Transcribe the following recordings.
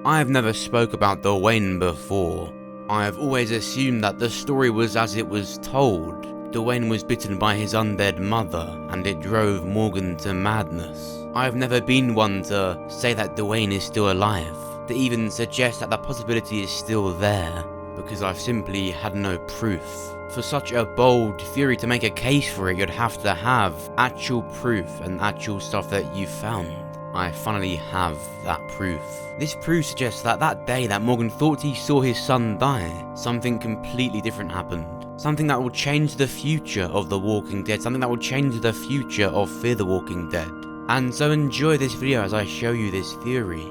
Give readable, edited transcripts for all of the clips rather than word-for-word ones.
I've never spoke about Dwayne before. I've always assumed that the story was as it was told. Dwayne was bitten by his undead mother, and it drove Morgan to madness. I've never been one to say that Dwayne is still alive, to even suggest that the possibility is still there, because I've simply had no proof. For such a bold theory to make a case for it, you'd have to have actual proof and actual stuff that you found. I finally have that proof. This proof suggests that that day that Morgan thought he saw his son die, something completely different happened. Something that will change the future of The Walking Dead, something that will change the future of Fear the Walking Dead. And so enjoy this video as I show you this theory.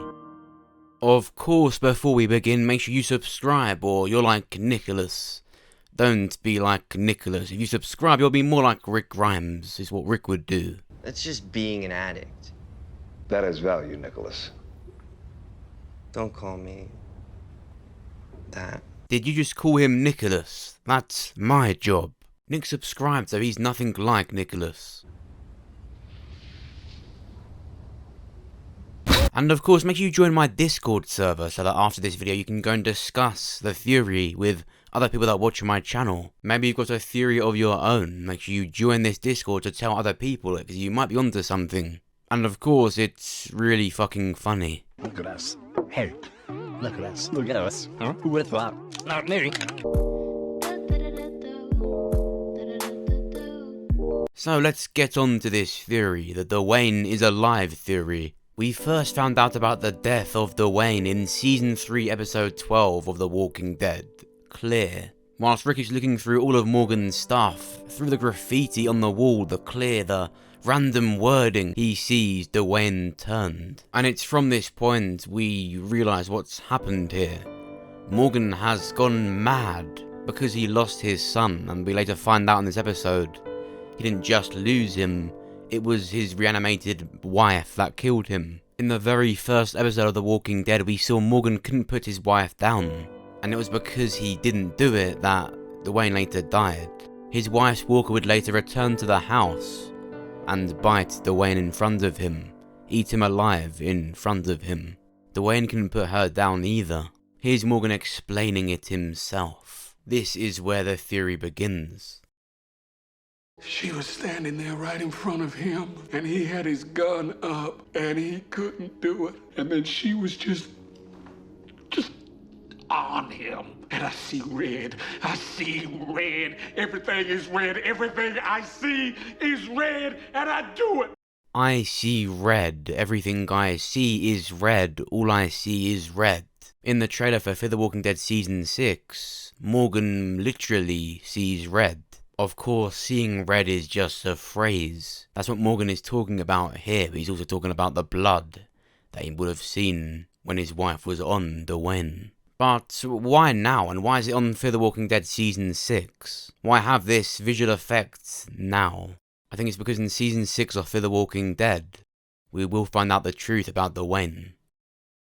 Of course, before we begin, make sure you subscribe, or you're like Nicholas. Don't be like Nicholas. If you subscribe, you'll be more like Rick Grimes, is what Rick would do. That's just being an addict. That has value, Nicholas. Don't call me that. Did you just call him Nicholas? That's my job. Nick subscribed, so he's nothing like Nicholas. And of course, make sure you join my Discord server so that after this video you can go and discuss the theory with other people that watch my channel. Maybe you've got a theory of your own. Make sure you join this Discord to tell other people it, because you might be onto something. And of course, it's really fucking funny. Look at us. Hey, look at us. Look at us. Huh? Who would have thought? Not me. So let's get on to this theory, the Dwayne is alive theory. We first found out about the death of Dwayne in Season 3 Episode 12 of The Walking Dead, Clear. Whilst Rick is looking through all of Morgan's stuff, through the graffiti on the wall, the clear, the random wording, he sees Dwayne turned. And it's from this point we realise what's happened here. Morgan has gone mad because he lost his son, and we later find out in this episode he didn't just lose him, it was his reanimated wife that killed him. In the very first episode of The Walking Dead, we saw Morgan couldn't put his wife down, and it was because he didn't do it that Dwayne later died. His wife's walker would later return to the house and bite Dwayne in front of him, eat him alive in front of him. Dwayne couldn't put her down either. Here's Morgan explaining it himself. This is where the theory begins. She was standing there right in front of him, and he had his gun up, and he couldn't do it. And then she was just on him. And I see red. I see red. Everything is red. Everything I see is red, and I do it. I see red. Everything I see is red. All I see is red. In the trailer for Fear the Walking Dead Season 6, Morgan literally sees red. Of course, seeing red is just a phrase. That's what Morgan is talking about here, but he's also talking about the blood that he would have seen when his wife was on Dwayne. But why now, and why is it on Fear the Walking Dead Season 6? Why have this visual effect now? I think it's because in Season 6 of Fear the Walking Dead, we will find out the truth about Dwayne.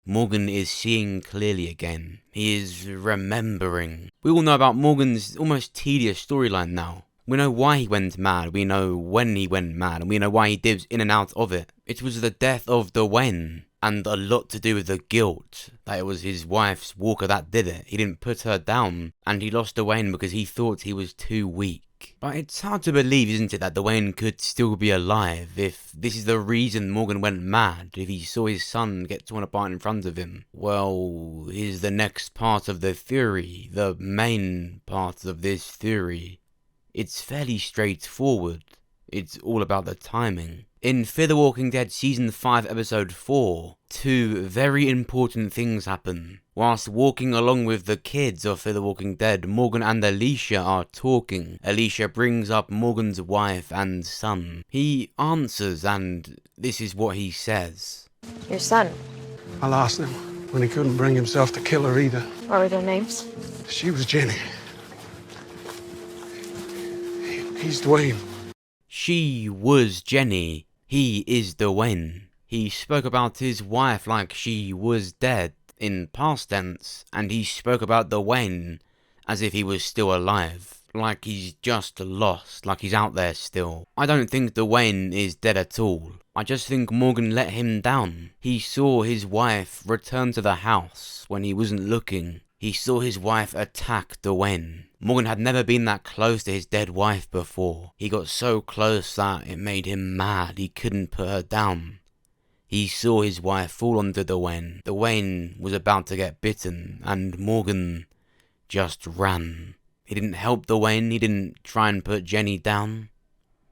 Morgan is seeing clearly again. He is remembering. We all know about Morgan's almost tedious storyline now. We know why he went mad, we know when he went mad, and we know why he dips in and out of it. It was the death of Dwayne, and a lot to do with the guilt, that it was his wife's walker that did it. He didn't put her down, and he lost Dwayne because he thought he was too weak. But it's hard to believe, isn't it, that Dwayne could still be alive if this is the reason Morgan went mad, if he saw his son get torn apart in front of him. Well, here's the next part of the theory, the main part of this theory. It's fairly straightforward. It's all about the timing. In Fear the Walking Dead Season 5 Episode 4, two very important things happen. Whilst walking along with the kids of Fear the Walking Dead, Morgan and Alicia are talking. Alicia brings up Morgan's wife and son. He answers, and this is what he says. Your son. I lost him when he couldn't bring himself to kill her either. What were their names? She was Jenny. He's Dwayne. She was Jenny. He is Dwayne. He spoke about his wife like she was dead in past tense, and he spoke about Dwayne as if he was still alive. Like he's just lost, like he's out there still. I don't think Dwayne is dead at all. I just think Morgan let him down. He saw his wife return to the house when he wasn't looking. He saw his wife attack Dwayne. Morgan had never been that close to his dead wife before. He got so close that it made him mad. He couldn't put her down. He saw his wife fall onto Dwayne. Dwayne was about to get bitten, and Morgan just ran. He didn't help Dwayne. He didn't try and put Jenny down.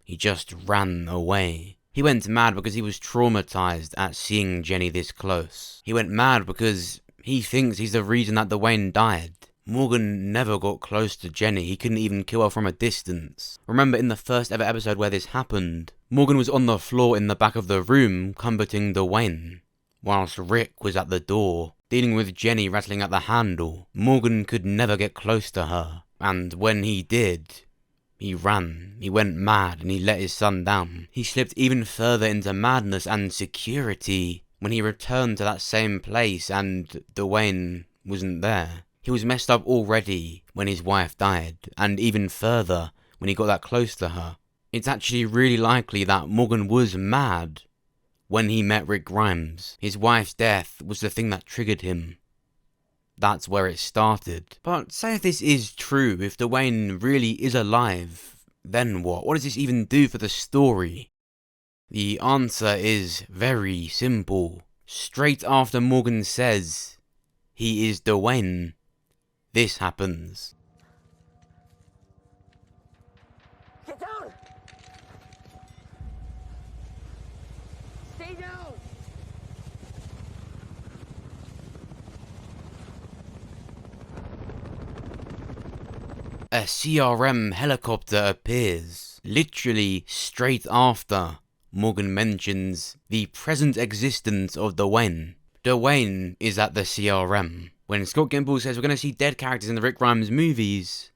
He just ran away. He went mad because he was traumatized at seeing Jenny this close. He went mad because he thinks he's the reason that Dwayne died. Morgan never got close to Jenny. He couldn't even kill her from a distance. Remember in the first ever episode where this happened, Morgan was on the floor in the back of the room comforting Dwayne, whilst Rick was at the door, dealing with Jenny rattling at the handle. Morgan could never get close to her, and when he did, he ran. He went mad and he let his son down. He slipped even further into madness and security when he returned to that same place and Dwayne wasn't there. He was messed up already when his wife died, and even further when he got that close to her. It's actually really likely that Morgan was mad when he met Rick Grimes. His wife's death was the thing that triggered him. That's where it started. But say if this is true, if Dwayne really is alive, then what? What does this even do for the story? The answer is very simple. Straight after Morgan says he is Dwayne, this happens. Get down! Stay down! A CRM helicopter appears, literally straight after Morgan mentions the present existence of Dwayne. Dwayne is at the CRM. When Scott Gimple says we're going to see dead characters in the Rick Grimes movies,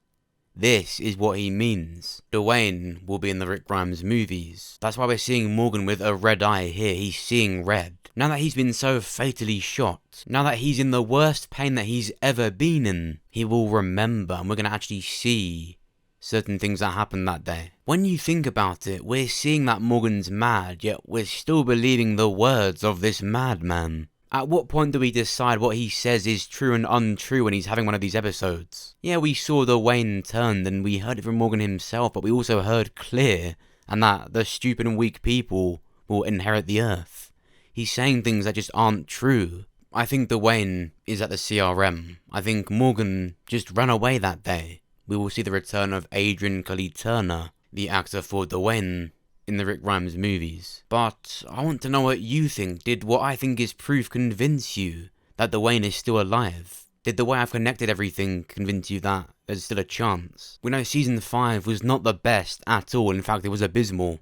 this is what he means. Dwayne will be in the Rick Grimes movies. That's why we're seeing Morgan with a red eye here. He's seeing red. Now that he's been so fatally shot, now that he's in the worst pain that he's ever been in, he will remember, and we're going to actually see certain things that happened that day. When you think about it, we're seeing that Morgan's mad, yet we're still believing the words of this madman. At what point do we decide what he says is true and untrue when he's having one of these episodes? Yeah, we saw Dwayne turned and we heard it from Morgan himself, but we also heard clear, and that the stupid and weak people will inherit the earth. He's saying things that just aren't true. I think Dwayne is at the CRM. I think Morgan just ran away that day. We will see the return of Adrian Cully Turner, the actor for Dwayne, in the Rick Grimes movies. But I want to know what you think. Did what I think is proof convince you that Dwayne is still alive? Did the way I've connected everything convince you that there's still a chance? We know season 5 was not the best at all. In fact, it was abysmal.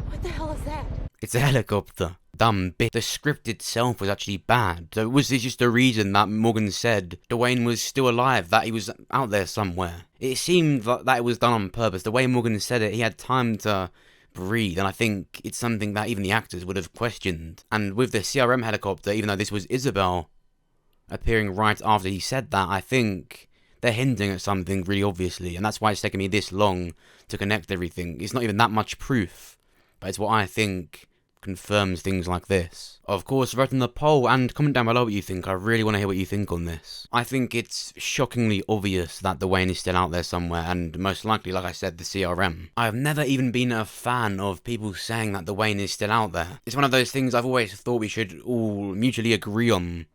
What the hell is that? It's a helicopter. Dumb bit. The script itself was actually bad. So was this just a reason that Morgan said Dwayne was still alive, that he was out there somewhere? It seemed that it was done on purpose. The way Morgan said it, he had time to breathe, and I think it's something that even the actors would have questioned. And with the CRM helicopter, even though this was Isabel appearing right after he said that, I think they're hinting at something really obviously, and that's why it's taken me this long to connect everything. It's not even that much proof, but it's what I think confirms things like this. Of course, vote on the poll and comment down below what you think. I really want to hear what you think on this. I think it's shockingly obvious that Dwayne is still out there somewhere, and most likely, like I said, the CRM. I've never even been a fan of people saying that Dwayne is still out there. It's one of those things I've always thought we should all mutually agree on,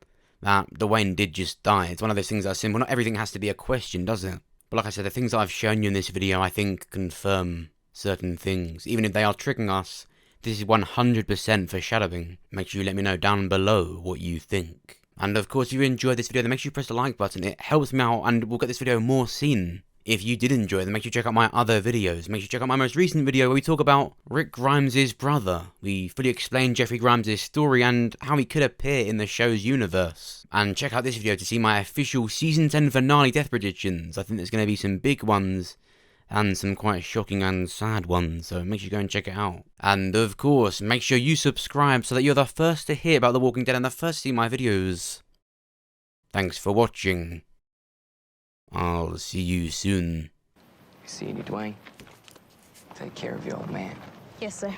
that Dwayne did just die. It's one of those things that are simple. Not everything has to be a question, does it? But like I said, the things that I've shown you in this video, I think confirm certain things. Even if they are tricking us, this is 100% foreshadowing. Make sure you let me know down below what you think. And of course, if you enjoyed this video, then make sure you press the like button. It helps me out and will get this video more seen. If you did enjoy it, then make sure you check out my other videos. Make sure you check out my most recent video where we talk about Rick Grimes' brother. We fully explain Jeffrey Grimes' story and how he could appear in the show's universe. And check out this video to see my official Season 10 finale death predictions. I think there's going to be some big ones and some quite shocking and sad ones, so make sure you go and check it out. And of course, make sure you subscribe so that you're the first to hear about The Walking Dead and the first to see my videos. Thanks for watching. I'll see you soon. See you, Dwayne. Take care of your old man. Yes, sir.